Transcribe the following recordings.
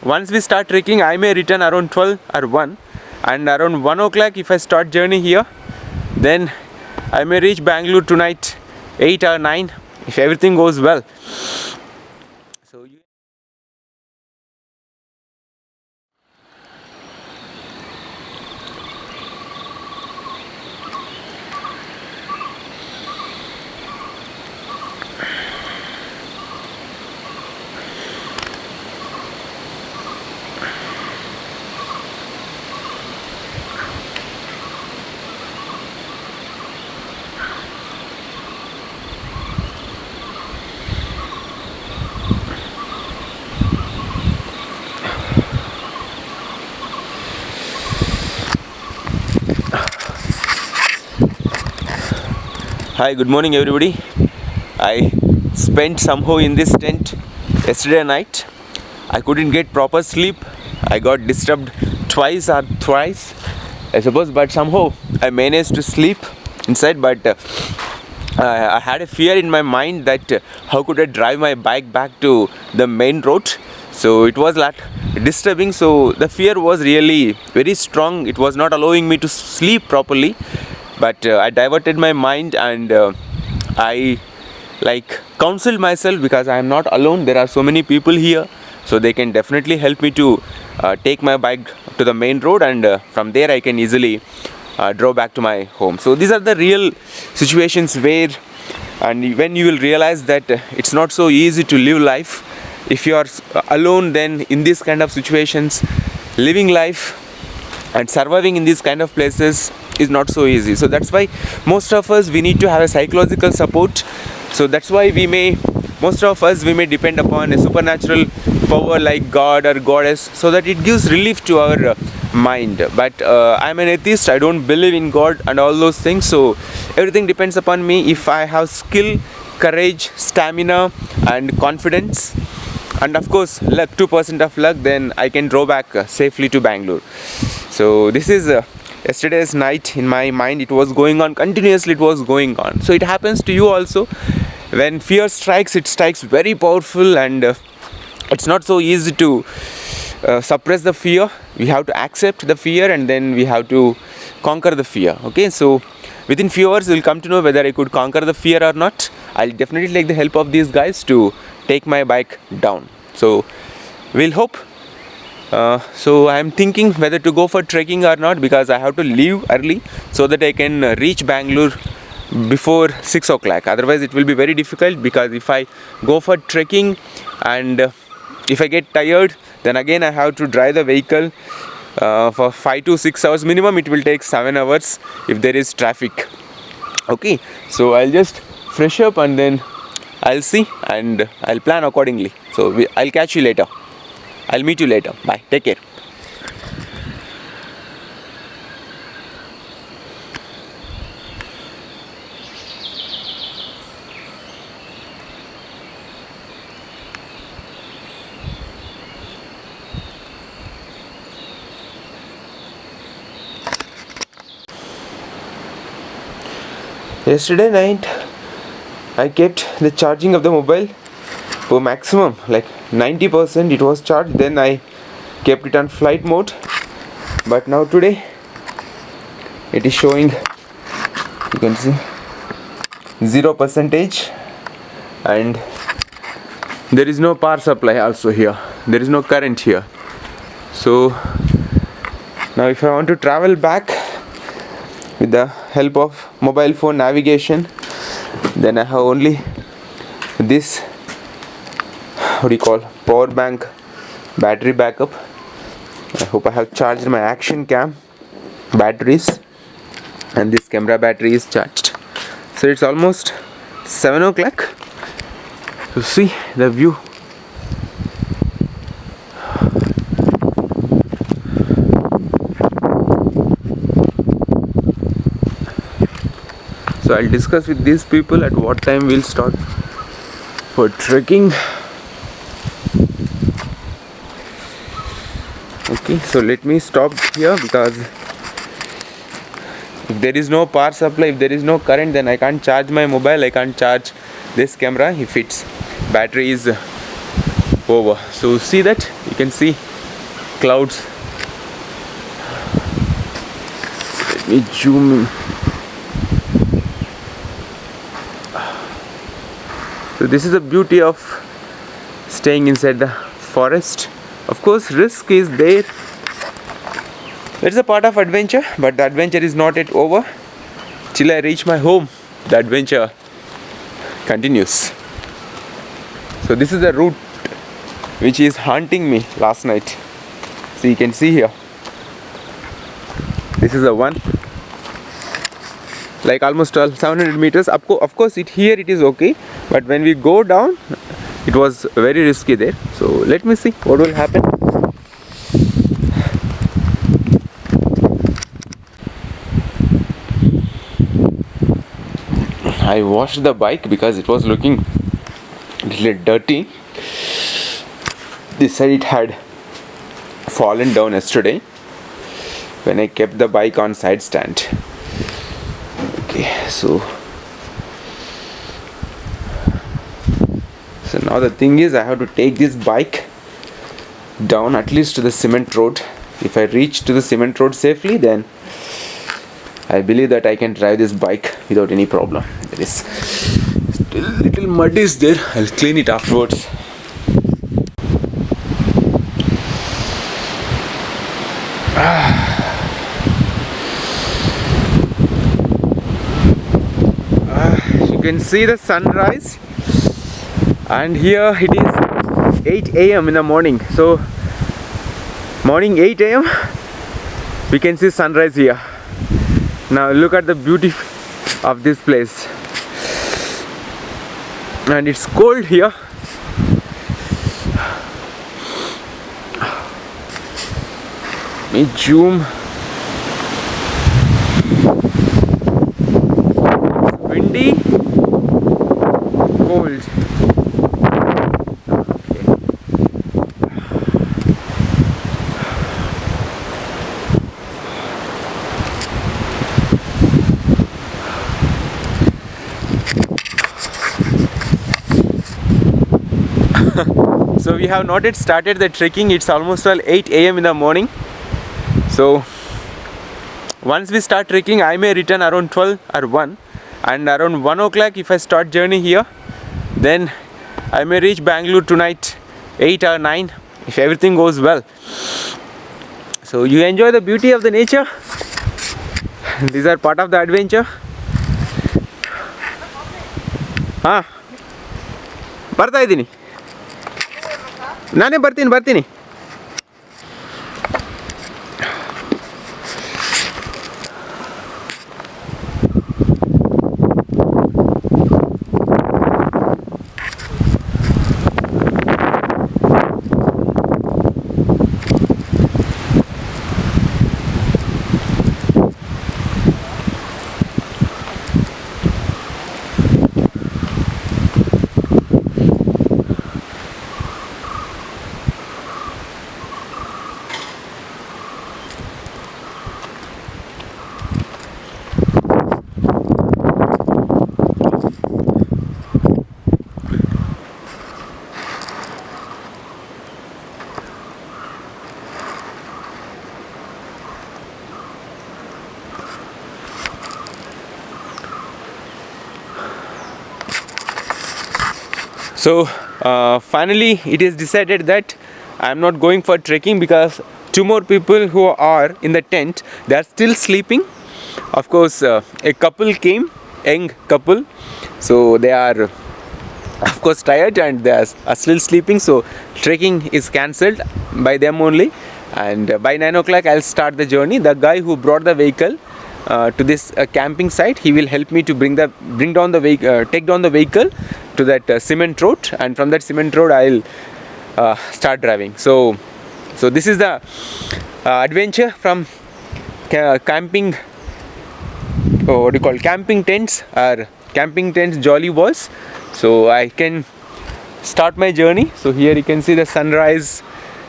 once we start trekking, I may return around 12 or 1, and around 1 o'clock if I start journey here, then I may reach Bangalore tonight 8 or 9 if everything goes well. So hi, good morning everybody. I spent somehow in this tent yesterday night. I couldn't get proper sleep. I got disturbed twice or thrice, I suppose, but somehow I managed to sleep inside. But I had a fear in my mind that how could I drive my bike back to the main road. So it was like disturbing. So the fear was really very strong. It was not allowing me to sleep properly. But I diverted my mind, and I counseled myself, because I am not alone. There are so many people here, so they can definitely help me to take my bike to the main road, and from there I can easily drove back to my home. So these are the real situations where, and when you will realize that it's not so easy to live life if you are alone. Then in these kind of situations, living life and surviving in these kind of places is not so easy. So that's why most of us, we need to have a psychological support. So that's why most of us we may depend upon a supernatural power like God or goddess, so that it gives relief to our mind. But I'm an atheist. I don't believe in God and all those things. So everything depends upon me. If I have skill, courage, stamina and confidence, and of course luck, 2% of luck, then I can draw back safely to Bangalore. So this is yesterday's night in my mind. It was going on continuously. It was going on. So it happens to you also. When fear strikes, it strikes very powerful, and it's not so easy to suppress the fear. We have to accept the fear, and then we have to conquer the fear. Okay, so within few hours you'll come to know whether I could conquer the fear or not. I'll definitely take the help of these guys to take my bike down. So we'll hope. So I am thinking whether to go for trekking or not, because I have to leave early so that I can reach Bangalore before 6 o'clock. Otherwise it will be very difficult, because if I go for trekking and if I get tired, then again I have to drive the vehicle for 5 to 6 hours minimum. It will take 7 hours if there is traffic. Okay, so I'll just fresh up and then I'll see, and I'll plan accordingly. So I'll catch you later. I'll meet you later. Bye. Take care. Yesterday night, I kept the charging of the mobile for maximum, like 90% it was charged. Then I kept it on flight mode. But now today, it is showing, you can see, 0%, and there is no power supply also here. There is no current here. So now if I want to travel back with the help of mobile phone navigation, then I have only this, what do you call, power bank battery backup. I hope I have charged my action cam batteries, and this camera battery is charged. So it's almost 7 o'clock. So see the view. So I'll discuss with these people at what time we'll start for trekking. Okay, so let me stop here, because if there is no power supply, if there is no current, then I can't charge my mobile, I can't charge this camera if its battery is over. So see that, you can see clouds. Let me zoom in. So this is the beauty of staying inside the forest. Of course, risk is there. It's a part of adventure, but the adventure is not yet over. Till I reach my home, the adventure continues. So this is the route which is haunting me last night. So you can see here. This is the one. Like almost 700 meters. Of course, here it is okay, but when we go down, it was very risky there. So let me see what will happen. I washed the bike because it was looking a little dirty. They said it had fallen down yesterday when I kept the bike on side stand. Okay, so now the thing is, I have to take this bike down at least to the cement road. If I reach to the cement road safely, then I believe that I can drive this bike without any problem. There is still little mud is there. I'll clean it afterwards. You can see the sunrise, and here it is 8 a.m. in the morning. So morning 8 a.m. we can see sunrise here. Now look at the beauty of this place, and it's cold here. Let me zoom. It's windy, cold. So we have not yet started the trekking. It's almost 8 a.m. in the morning. So once we start trekking, I may return around 12 or 1, and around 1 o'clock if I start journey here, then I may reach Bangalore tonight 8 or 9 if everything goes well. So you enjoy the beauty of the nature. These are part of the adventure. ಬರ್ತಾ ಇದ್ದೀನಿ, ನಾನೇ ಬರ್ತೀನಿ. So finally it is decided that I am not going for trekking because 2 more people who are in the tent, they are still sleeping. Of course, a couple came, young couple, so they are of course tired and they are still sleeping. So trekking is cancelled by them only, and by 9 o'clock I'll start the journey. The guy who brought the vehicle to this camping site, he will help me to take down the vehicle to that cement road, and from that cement road I'll start driving. So this is the adventure from camping, what do you call, camping tents or camping tents Jolly Balls. So I can start my journey. So here you can see the sunrise.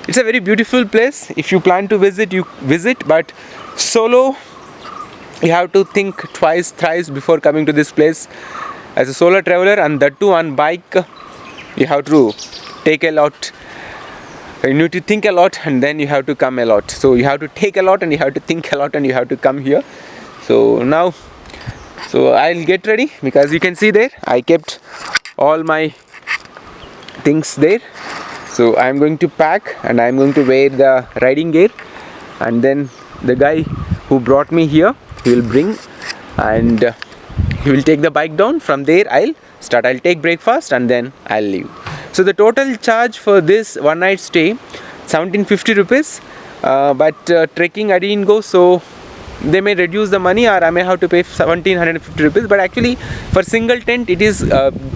It's a very beautiful place. If you plan to visit, you visit, but solo you have to think twice, thrice before coming to this place. As a solo traveler, and that too on bike, you have to take a lot You need to think a lot and then you have to come a lot. So you have to take a lot and you have to think a lot and you have to come here. So now, so I'll get ready because you can see there I kept all my things there. So I'm going to pack and I'm going to wear the riding gear, and then the guy who brought me here, he will bring and he will take the bike down. From there I'll take breakfast and then I'll leave. So the total charge for this one night stay 1750 rupees, but trekking I didn't go, so they may reduce the money or I may have to pay 1750 rupees, but actually for single tent it is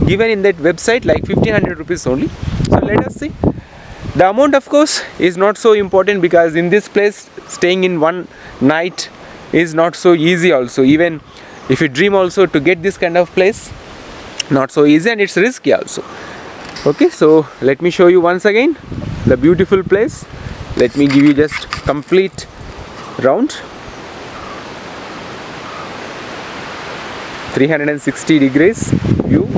given in that website like 1500 rupees only. So let us see. The amount of course is not so important because in this place staying in one night is not so easy also. Even if you dream also to get this kind of place, not so easy, and it's risky also. Okay, so let me show you once again the beautiful place. Let me give you just complete round, 360 degrees view.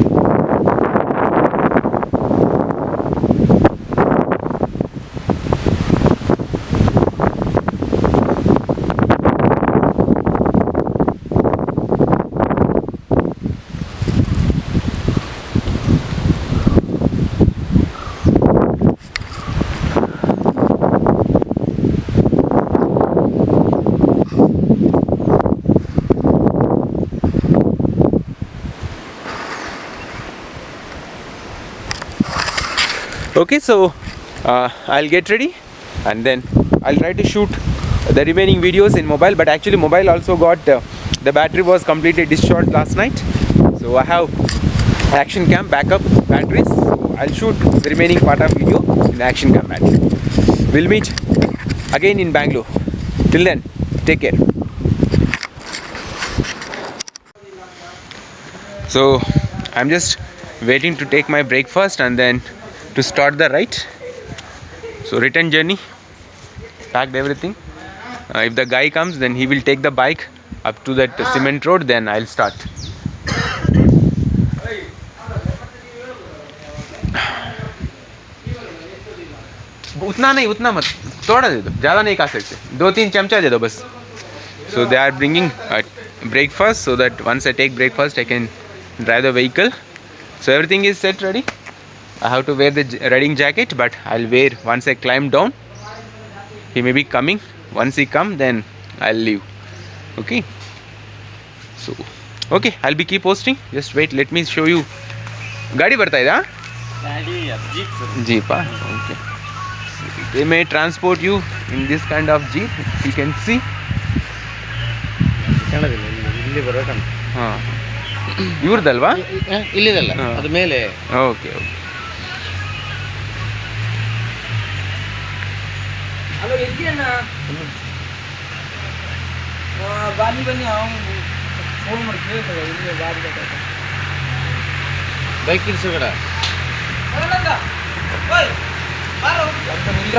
Okay, so I'll get ready and then I'll try to shoot the remaining videos in mobile, but actually mobile also got the battery was completely discharged last night, so I have action cam backup batteries, so I'll shoot the remaining part of video in the action cam battery. We'll meet again in Bangalore. Till then, take care. So I'm just waiting to take my breakfast and then to start the ride. So return journey, packed everything. If the guy comes, then he will take the bike up to that cement road, then I'll start. उतना नहीं, उतना मत, थोड़ा दे दो, ज़्यादा नहीं खा सकते, 2-3 चमचा दे दो बस. So they are bringing breakfast so that once I take breakfast I can drive the vehicle. So everything is set ready. I have to wear the riding jacket, but I'll wear once I climb down. He may be coming. Once he come, then I'll leave. Okay. So, okay, I'll be keep posting. Just wait. Let me show you. गाड़ी बढ़ता है ना? Jeep. Okay. They may transport you in this kind of jeep. You can see. ಇವ್ರದಲ್ವಾ? ಇಲ್ಲಿದಲ್ಲ, ಅದು ಮೇಲೆ. Okay okay. Hello, ಎಲ್ಲಿ ಅಣ್ಣ? ಬನ್ನಿ ಬನ್ನಿ, ಫೋನ್ ಮಾಡಿ ಕೇಳ್ತೇವೆ, ಇಲ್ಲಿ ಗಾಡಿ ಬೇಕಾಯ್ತು. ಬೈಕ್ ಇರಿಸು ಕಡ ನಿಲ್ರ.